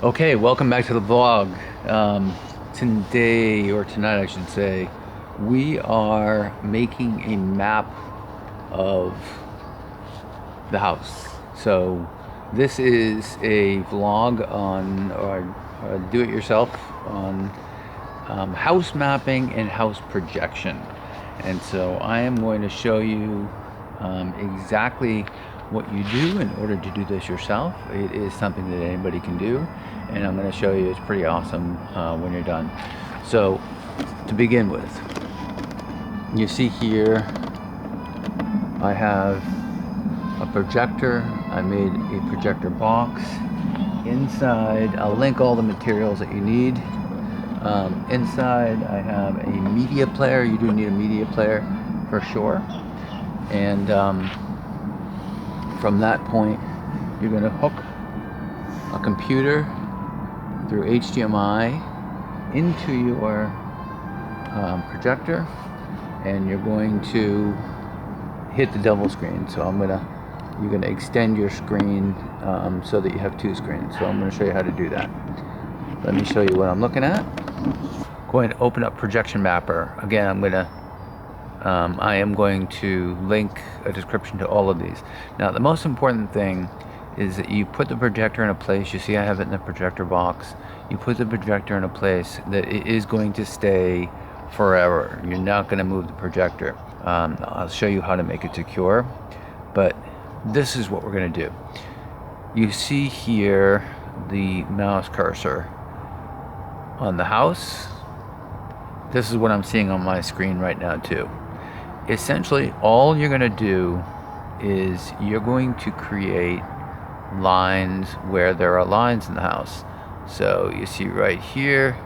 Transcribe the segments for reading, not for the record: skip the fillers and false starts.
Okay, welcome back to the vlog. Today, or tonight I should say, we are making a map of the house. So this is a vlog on, or do-it-yourself on house mapping and house projection. And so I am going to show you exactly what you do in order to do this yourself. It is something that anybody can do, and I'm going to show you it's pretty awesome when you're done. So to begin with, you see here I have a projector. I made a projector box. Inside, I'll link all the materials that you need. Inside I have a media player. You do need a media player for sure. And from that point, you're going to hook a computer through HDMI into your projector, and you're going to hit the double screen. So you're gonna extend your screen so that you have two screens. So I'm going to show you how to do that. Let me show you what I'm looking at. Going to open up Projection Mapper. Again, I am going to link a description to all of these. Now, the most important thing is that you put the projector in a place. You see I have it in the projector box. You put the projector in a place that it is going to stay forever. You're not going to move the projector. I'll show you how to make it secure, but this is what we're going to do. You see here the mouse cursor on the house. This is what I'm seeing on my screen right now too. Essentially, all you're going to do is you're going to create lines where there are lines in the house. So you see right here,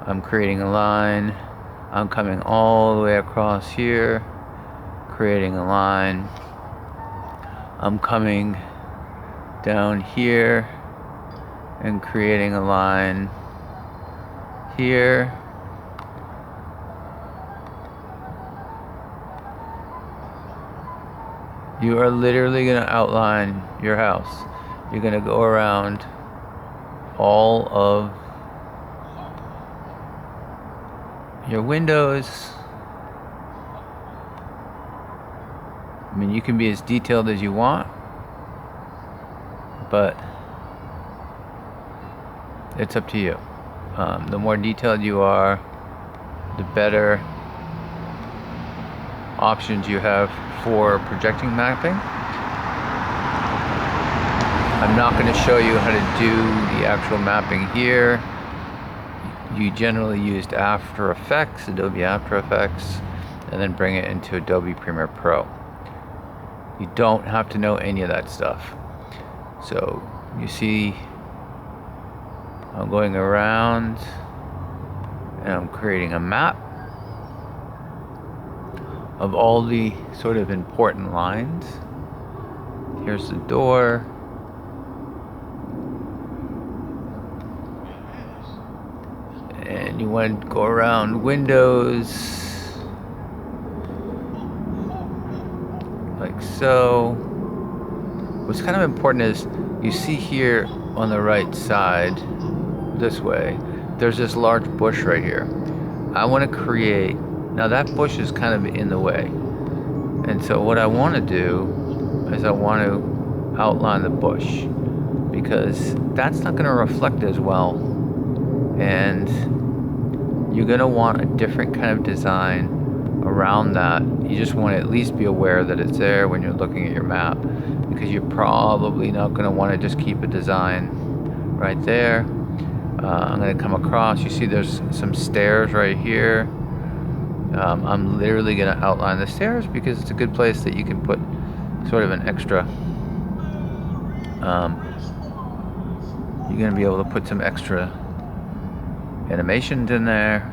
I'm creating a line. I'm coming all the way across here, creating a line. I'm coming down here and creating a line here. You are literally going to outline your house. You're going to go around all of your windows. I mean, you can be as detailed as you want, but it's up to you. The more detailed you are, the better options you have for projecting mapping. I'm not going to show you how to do the actual mapping here. You generally used After Effects, Adobe After Effects, and then bring it into Adobe Premiere Pro. You don't have to know any of that stuff. So you see I'm going around and I'm creating a map of all the sort of important lines. Here's the door. And you want to go around windows like so. What's kind of important is you see here on the right side, this way, there's this large bush right here. I want to create, now that bush is kind of in the way. And so what I want to do is I want to outline the bush, because that's not going to reflect as well. And you're going to want a different kind of design around that. You just want to at least be aware that it's there when you're looking at your map, because you're probably not going to want to just keep a design right there. I'm going to come across. You see there's some stairs right here. I'm literally going to outline the stairs because it's a good place that you can put sort of an extra, you're going to be able to put some extra animations in there.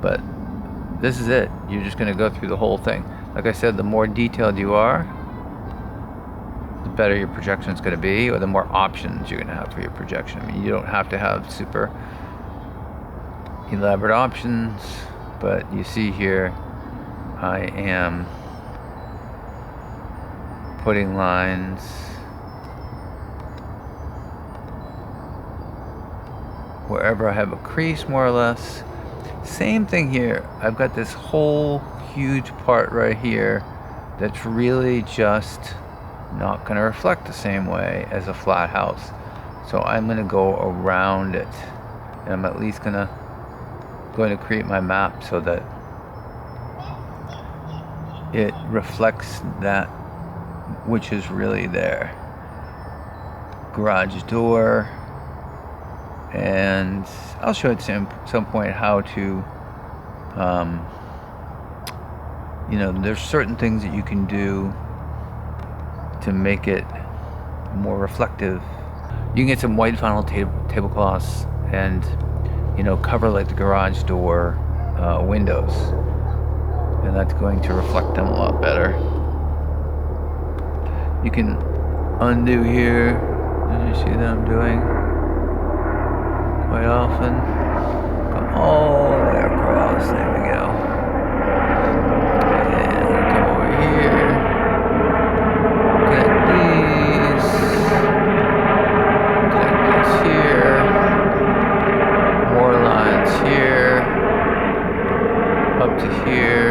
But this is it. You're just going to go through the whole thing. Like I said, the more detailed you are, the better your projection is going to be, or the more options you're going to have for your projection. I mean, you don't have to have super elaborate options, but you see here I am putting lines wherever I have a crease, more or less. Same thing here. I've got this whole huge part right here that's really just not going to reflect the same way as a flat house. So I'm going to go around it, and I'm at least going to create my map so that it reflects that which is really there. Garage door, and I'll show at some point how to you know, there's certain things that you can do to make it more reflective. You can get some white vinyl tablecloths and, you know, cover like the garage door windows, and that's going to reflect them a lot better. You can undo here. Did you see that I'm doing quite often? Come all the way across. There we go. And come over here. Connect these. Connect this here. More lines here. Up to here.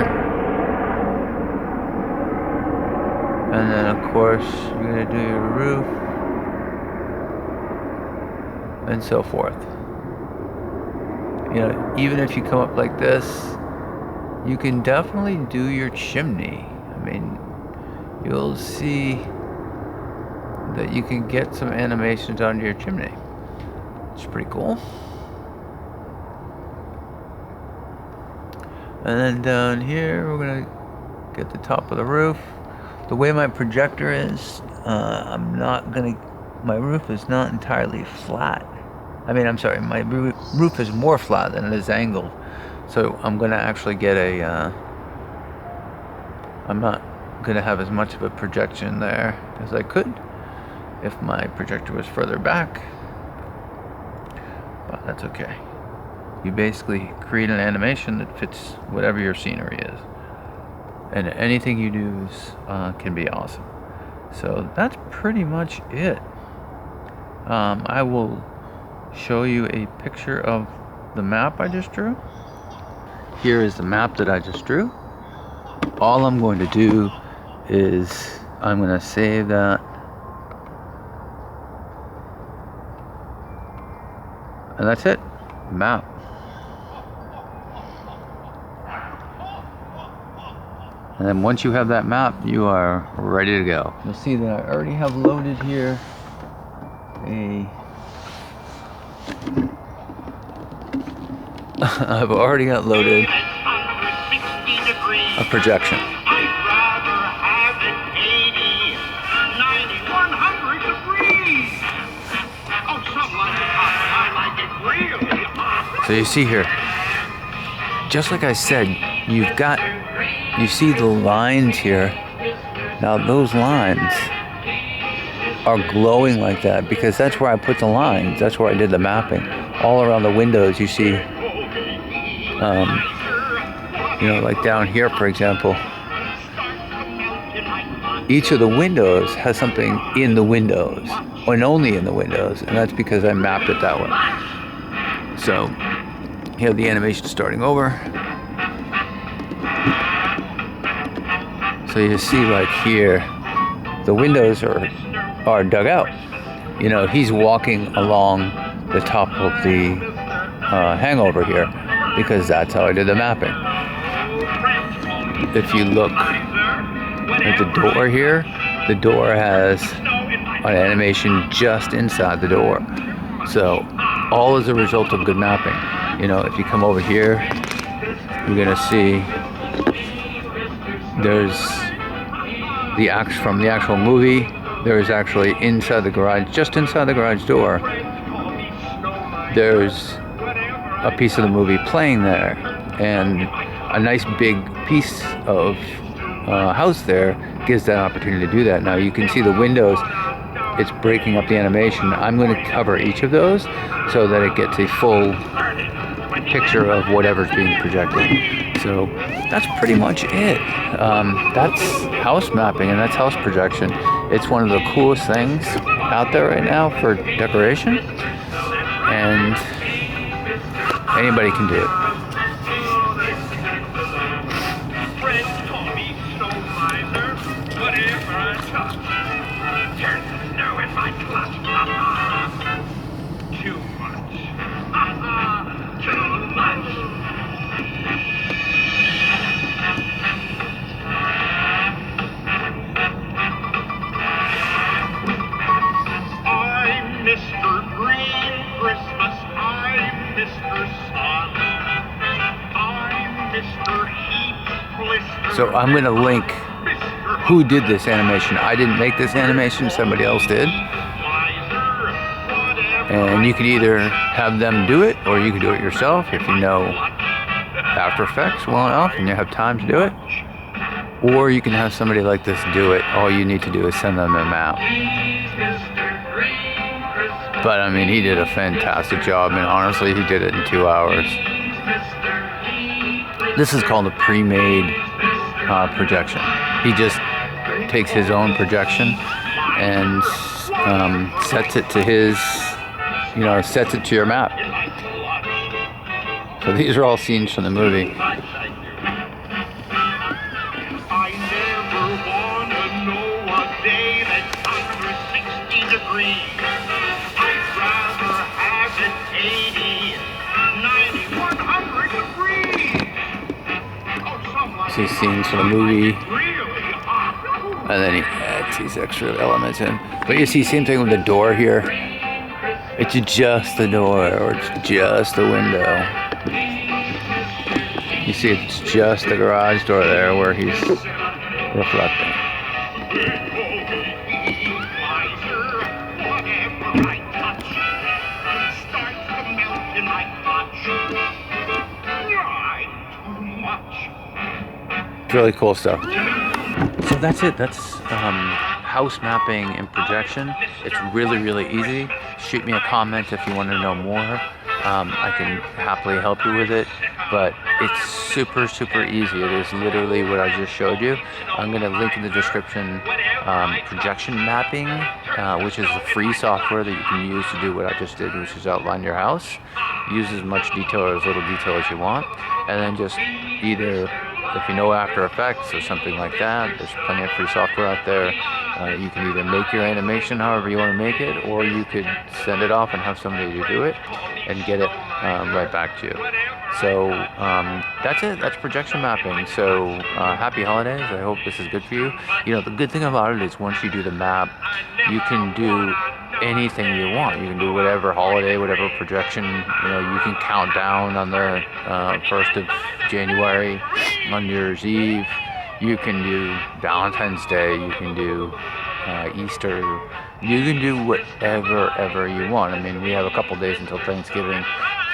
And then of course you're going to do your roof and so forth. You know, even if you come up like this, you can definitely do your chimney. I mean, you'll see that you can get some animations onto your chimney. It's pretty cool. And then down here, we're gonna get the top of the roof. The way my projector is, my roof is not entirely flat. I mean, I'm sorry, my roof is more flat than it is angled. So I'm gonna actually get I'm not gonna have as much of a projection there as I could if my projector was further back, but that's okay. You basically create an animation that fits whatever your scenery is, and anything you do can be awesome. So that's pretty much it. I will show you a picture of the map I just drew. Here is the map that I just drew. All I'm going to do is I'm going to save that, and that's it. Map. And then once you have that map, you are ready to go. You'll see that I already have loaded here I've already got loaded a projection. So you see here, just like I said, you see the lines here. Now those lines are glowing like that because that's where I put the lines. That's where I did the mapping. All around the windows, you see, you know, like down here, for example, each of the windows has something in the windows, and only in the windows, and that's because I mapped it that way. So you have the animation starting over. So you see, like here, the windows are dug out. You know, he's walking along the top of the hangover here because that's how I did the mapping. If you look at the door here, the door has an animation just inside the door. So all is a result of good mapping. You know, if you come over here, you're gonna see there's from the actual movie, there is actually inside the garage, just inside the garage door, there's a piece of the movie playing there, and a nice big piece of house there gives that opportunity to do that. Now you can see the windows, it's breaking up the animation. I'm going to cover each of those so that it gets a full picture of whatever's being projected. So that's pretty much it. That's house mapping and that's house projection. It's one of the coolest things out there right now for decoration. And Anybody can do it. Friends call me snow miser. Whatever I touch turns to snow in my clutch. Too much. Too much. I'm Mr. Green Christmas. I'm Mr. Sun. I'm Mr. Heat Blister. So I'm gonna link who did this animation. I didn't make this animation, somebody else did. And you could either have them do it, or you could do it yourself if you know After Effects well enough and you have time to do it. Or you can have somebody like this do it. All you need to do is send them the map. But I mean, he did a fantastic job, and honestly, he did it in 2 hours. This is called a pre-made projection. He just takes his own projection and sets it to his, sets it to your map. So these are all scenes from the movie. I never wanna know a day that's under 60 degrees. I'd rather have it 80, 90, 100 degrees. Oh, someone See scenes from the movie, really hot. and then he adds these extra elements in. But you see, same thing with the door here. It's just the door, or it's just the window. You see, it's just the garage door there where he's reflecting. It's really cool stuff. So that's it. That's house mapping and projection. It's really, really easy. Shoot me a comment if you want to know more. I can happily help you with it, but it's super, super easy. It is literally what I just showed you. I'm going to link in the description projection mapping, which is a free software that you can use to do what I just did, which is outline your house. Use as much detail or as little detail as you want, and then just either, if you know After Effects or something like that, there's plenty of free software out there. You can either make your animation however you want to make it, or you could send it off and have somebody to do it and get it right back to you. So that's it. That's projection mapping. So happy holidays. I hope this is good for you. The good thing about it is once you do the map, you can do anything you want. You can do whatever holiday, whatever projection. You can count down on the 1st of January, on New Year's Eve. You can do Valentine's Day. You can do Easter. You can do whatever you want. I mean, we have a couple days until Thanksgiving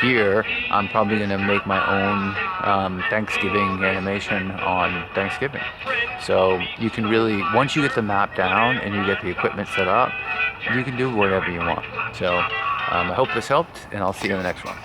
here. I'm probably going to make my own Thanksgiving animation on Thanksgiving. So you can really, once you get the map down and you get the equipment set up, you can do whatever you want. So I hope this helped, and I'll see you in the next one.